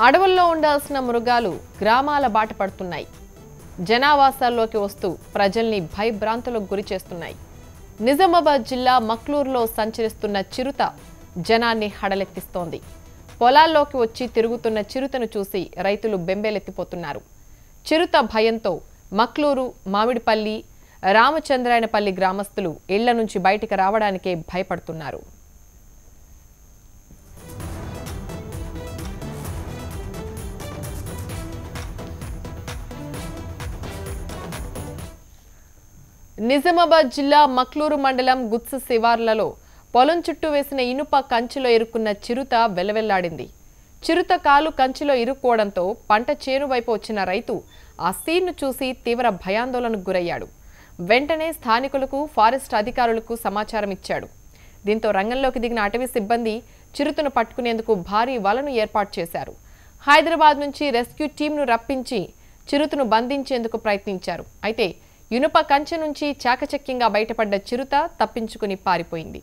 అడవుల్లో ఉండాల్సిన మృగాలు గ్రామాల బాట పడుతున్నాయి. జనావాసాల్లోకి వస్తూ ప్రజల్ని భయభ్రాంతులకు గురి చేస్తున్నాయి. నిజామాబాద్ జిల్లా మక్లూరులో సంచరిస్తున్న చిరుత జనాన్ని హడలెత్తిస్తోంది. పొలాల్లోకి వచ్చి తిరుగుతున్న చిరుతను చూసి రైతులు బెంబేలెత్తిపోతున్నారు. చిరుత భయంతో మక్లూరు, మామిడిపల్లి, రామచంద్రాయనపల్లి గ్రామస్తులు ఇళ్ల నుంచి బయటికి రావడానికే భయపడుతున్నారు. నిజామాబాద్ జిల్లా మక్లూరు మండలం గుత్స శివార్లలో పొలం చుట్టూ వేసిన ఇనుప కంచెలో ఇరుక్కున్న చిరుత వెల్లవెల్లాడింది. చిరుత కాలు కంచెలో ఇరుక్కోవడంతో పంట చేను వైపు వచ్చిన రైతు ఆ సీన్ను చూసి తీవ్ర భయాందోళనకు గురయ్యాడు. వెంటనే స్థానికులకు, ఫారెస్ట్ అధికారులకు సమాచారం ఇచ్చాడు. దీంతో రంగంలోకి దిగిన అటవీ సిబ్బంది చిరుతను పట్టుకునేందుకు భారీ వలను ఏర్పాటు చేశారు. హైదరాబాద్ నుంచి రెస్క్యూ టీంను రప్పించి చిరుతను బంధించేందుకు ప్రయత్నించారు. అయితే ఇనుప కంచె నుంచి చాకచక్యంగా బయటపడ్డ చిరుత తప్పించుకుని పారిపోయింది.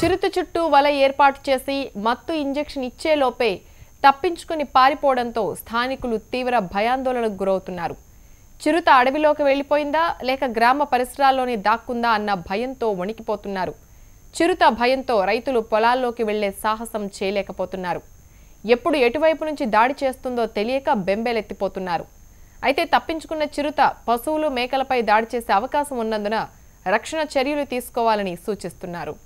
చిరుత చుట్టూ వల ఏర్పాటు చేసి మత్తు ఇంజెక్షన్ ఇచ్చేలోపే తప్పించుకుని పారిపోవడంతో స్థానికులు తీవ్ర భయాందోళనకు గురవుతున్నారు. చిరుత అడవిలోకి వెళ్లిపోయిందా లేక గ్రామ పరిసరాల్లోనే దాక్కుందా అన్న భయంతో వణికిపోతున్నారు. చిరుత భయంతో రైతులు పొలాల్లోకి వెళ్లే సాహసం చేయలేకపోతున్నారు. ఎప్పుడు ఎటువైపు నుంచి దాడి చేస్తుందో తెలియక బెంబేలెత్తిపోతున్నారు. అయితే తప్పించుకున్న చిరుత పశువులు, మేకలపై దాడి చేసే అవకాశం ఉన్నందున రక్షణ చర్యలు తీసుకోవాలని సూచిస్తున్నారు.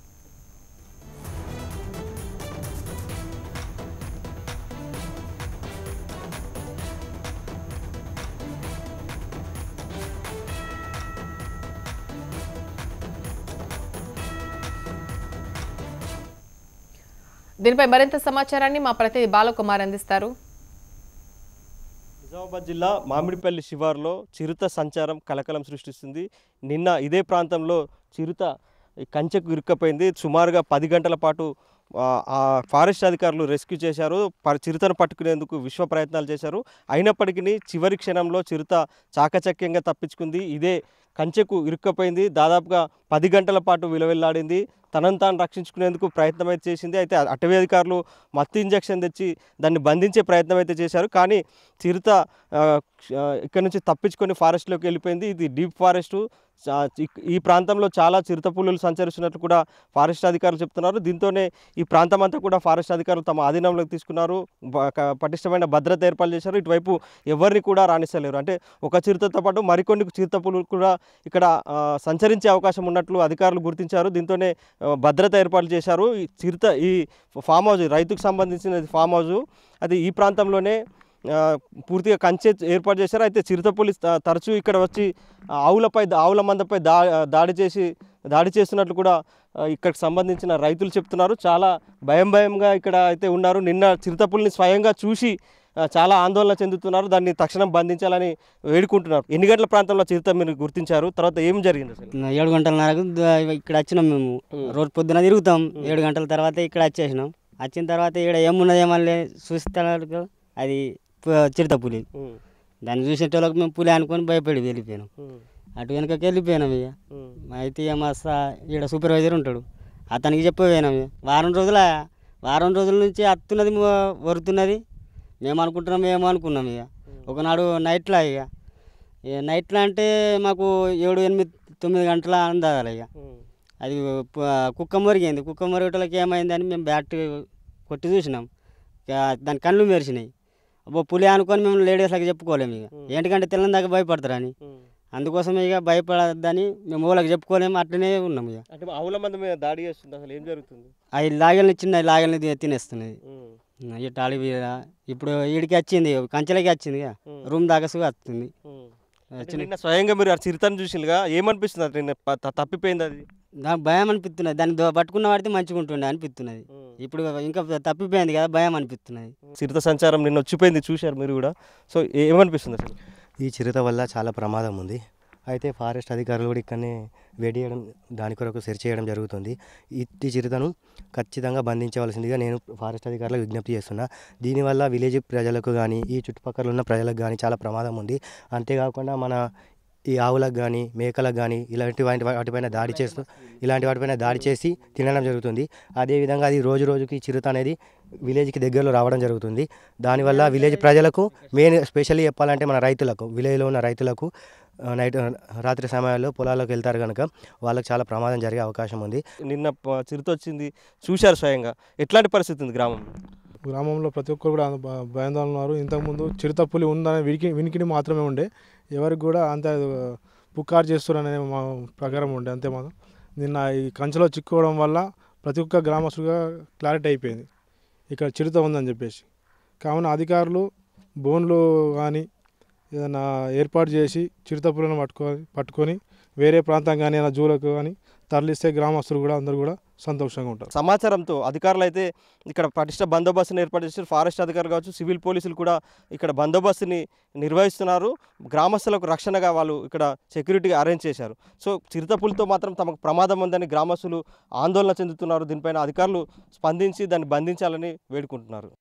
దీనిపై మరింత సమాచారాన్ని మా ప్రతినిధి బాలకుమార్ అందిస్తారు. నిజామాబాద్ జిల్లా మామిడిపల్లి శివారులో చిరుత సంచారం కలకలం సృష్టిస్తుంది. నిన్న ఇదే ప్రాంతంలో చిరుత కంచెకు ఇరుక్కపోయింది. సుమారుగా 10 గంటల పాటు ఫారెస్ట్ అధికారులు రెస్క్యూ చేశారు. చిరుతను పట్టుకునేందుకు విశ్వ ప్రయత్నాలు చేశారు. అయినప్పటికీ చివరి క్షణంలో చిరుత చాకచక్యంగా తప్పించుకుంది. ఇదే కంచెకు ఇరుక్కపోయింది. దాదాపుగా 10 గంటల పాటు విలువెల్లాడింది. తనను తాను రక్షించుకునేందుకు ప్రయత్నం అయితే చేసింది. అయితే అటవీ అధికారులు మత్తు ఇంజెక్షన్ తెచ్చి దాన్ని బంధించే ప్రయత్నం అయితే చేశారు. కానీ చిరుత ఇక్కడ నుంచి తప్పించుకొని ఫారెస్ట్లోకి వెళ్ళిపోయింది. ఇది డీప్ ఫారెస్టు. ఈ ప్రాంతంలో చాలా చిరుత పులులు సంచరిస్తున్నట్లు కూడా ఫారెస్ట్ అధికారులు చెప్తున్నారు. దీంతోనే ఈ ప్రాంతం అంతా కూడా ఫారెస్ట్ అధికారులు తమ ఆధీనంలోకి తీసుకున్నారు. పటిష్టమైన భద్రత ఏర్పాటు చేశారు. ఇటువైపు ఎవరిని కూడా రాణిస్తలేరు. అంటే ఒక చిరుతతో పాటు మరికొన్ని చిరుత పులులు కూడా ఇక్కడ సంచరించే అవకాశం ఉన్నట్లు అధికారులు గుర్తించారు. దీంతోనే భద్రత ఏర్పాటు చేశారు. ఈ ఫామ్ హౌస్ రైతుకు సంబంధించిన ఫామ్ హౌస్ అది ఈ ప్రాంతంలోనే పూర్తిగా కంచె ఏర్పాటు చేశారు. అయితే చిరుతపులి తరచూ ఇక్కడ వచ్చి ఆవుల మందపై దాడి చేస్తున్నట్లు కూడా ఇక్కడికి సంబంధించిన రైతులు చెప్తున్నారు. చాలా భయంగా ఇక్కడ అయితే ఉన్నారు. నిన్న చిరుతపులిని స్వయంగా చూసి చాలా ఆందోళన చెందుతున్నారు. దాన్ని తక్షణం బంధించాలని వేడుకుంటున్నారు. ఎన్ని గంటల ప్రాంతంలో చిరుత మీరు గుర్తించారు? తర్వాత ఏం జరిగింది? అసలు 7 గంటలన్నరకు ఇక్కడ వచ్చినాం. మేము రోజు పొద్దున తిరుగుతాం. 7 గంటల తర్వాత ఇక్కడ వచ్చేసినాం. వచ్చిన తర్వాత ఇక్కడ ఏమున్నది ఏమన్నా చూస్తే అది చిరుతపులి. దాన్ని చూసేటోళ్ళకి మేము పులి అనుకొని భయపడి వెళ్ళిపోయినాం. అటు వెనకకి వెళ్ళిపోయినాం. ఇక అయితే మా ఇక్కడ సూపర్వైజర్ ఉంటాడు, అతనికి చెప్పిపోయినాం. వారం రోజుల నుంచి అత్తున్నది వరుతున్నది. మేము అనుకుంటున్నాం ఏమో అనుకున్నాం. ఇక ఒకనాడు నైట్లో అంటే మాకు 7, 8, 9 గంటల అందాలి. ఇక అది కుక్క మొరిగింది. కుక్క మొరిగేటోళ్ళకి ఏమైందని మేము బ్యాట్ కొట్టి చూసినాం. దాని కళ్ళు మెరిసినాయి. అబ్బో పులి అనుకొని మేము లేడీస్లకి చెప్పుకోలేము. ఇక ఏంటికంటే తెల్లని దాకా భయపడతారని. అందుకోసం ఇక భయపడద్దని మేము ఊళ్ళకి చెప్పుకోలేము. అట్లనే ఉన్నాం. ఇక అంటే ఆవుల మంది మీద దాడి చేస్తుంది. అసలు ఏం జరుగుతుంది? అవి చిన్న లాగల్ని తినేస్తున్నది. ఇటాలి ఇప్పుడు వీడికి వచ్చింది, కంచెలకి వచ్చింది. రూమ్ దాకా వస్తుంది. నిన్న స్వయంగా మీరు చిరుతను చూసిగా ఏమనిపిస్తుంది? అది తప్పిపోయింది. అది నాకు భయం అనిపిస్తున్నది. దాన్ని పట్టుకున్న వాడితే మంచిగా ఉంటుండే అనిపిస్తున్నది. ఇప్పుడు ఇంకా తప్పిపోయింది కదా, భయం అనిపిస్తున్నది. చిరుత సంచారం నిన్న వచ్చిపోయింది, చూశారు మీరు కూడా. సో ఏమనిపిస్తుంది అసలు? ఈ చిరుత వల్ల చాలా ప్రమాదం ఉంది. అయితే ఫారెస్ట్ అధికారులు కూడా ఇక్కడనే వెయిట్ చేయడం, దాని కొరకు సెర్చ్ చేయడం జరుగుతుంది. ఇట్టి చిరుతను ఖచ్చితంగా బంధించవలసిందిగా నేను ఫారెస్ట్ అధికారులకు విజ్ఞప్తి చేస్తున్నా. దీనివల్ల విలేజ్ ప్రజలకు కానీ ఈ చుట్టుపక్కల ఉన్న ప్రజలకు కానీ చాలా ప్రమాదం ఉంది. అంతేకాకుండా మన ఈ ఆవులకు కానీ మేకలకు కానీ వాటిపైన దాడి చేసి తినడం జరుగుతుంది. అదేవిధంగా అది రోజు రోజుకి చిరుత అనేది విలేజ్కి దగ్గరలో రావడం జరుగుతుంది. దానివల్ల విలేజ్ ప్రజలకు మెయిన్ స్పెషల్లీ చెప్పాలంటే మన రైతులకు, విలేజ్లో ఉన్న రైతులకు రాత్రి సమయాల్లో పొలాల్లోకి వెళ్తారు కనుక వాళ్ళకి చాలా ప్రమాదం జరిగే అవకాశం ఉంది. నిన్న చిరుత వచ్చింది, చూశారు స్వయంగా. ఎట్లాంటి పరిస్థితి ఉంది గ్రామంలో ప్రతి ఒక్కరు కూడా భయాందోళన ఉన్నారు. ఇంతకుముందు చిరుత పులి ఉందనే వినికిడి మాత్రమే ఉండే, ఎవరికి కూడా అంత పుకారు చేస్తున్నారనే మా ప్రకారం ఉండే. అంతే మాత్రం నిన్న ఈ కంచెలో చిక్కుకోవడం వల్ల ప్రతి ఒక్క గ్రామస్తుగా క్లారిటీ అయిపోయింది ఇక్కడ చిరుత ఉందని చెప్పేసి. కావున అధికారులు బోన్లు కానీ ఏదైనా ఏర్పాటు చేసి చిరుత పులిని పట్టుకొని వేరే ప్రాంతం కానీ ఏదైనా జూలకు కానీ తరలిస్తే గ్రామస్తులు కూడా అందరూ కూడా సంతోషంగా ఉంటారు. సమాచారంతో అధికారులు అయితే ఇక్కడ పటిష్ట బందోబస్తుని ఏర్పాటు చేశారు. ఫారెస్ట్ అధికారులు కావచ్చు, సివిల్ పోలీసులు కూడా ఇక్కడ బందోబస్తుని నిర్వహిస్తున్నారు. గ్రామస్తులకు రక్షణగా వాళ్ళు ఇక్కడ సెక్యూరిటీ అరేంజ్ చేశారు. సో చిరుతపులితో మాత్రం తమకు ప్రమాదం ఉందని గ్రామస్తులు ఆందోళన చెందుతున్నారు. దీనిపైన అధికారులు స్పందించి దాన్ని బంధించాలని వేడుకుంటున్నారు.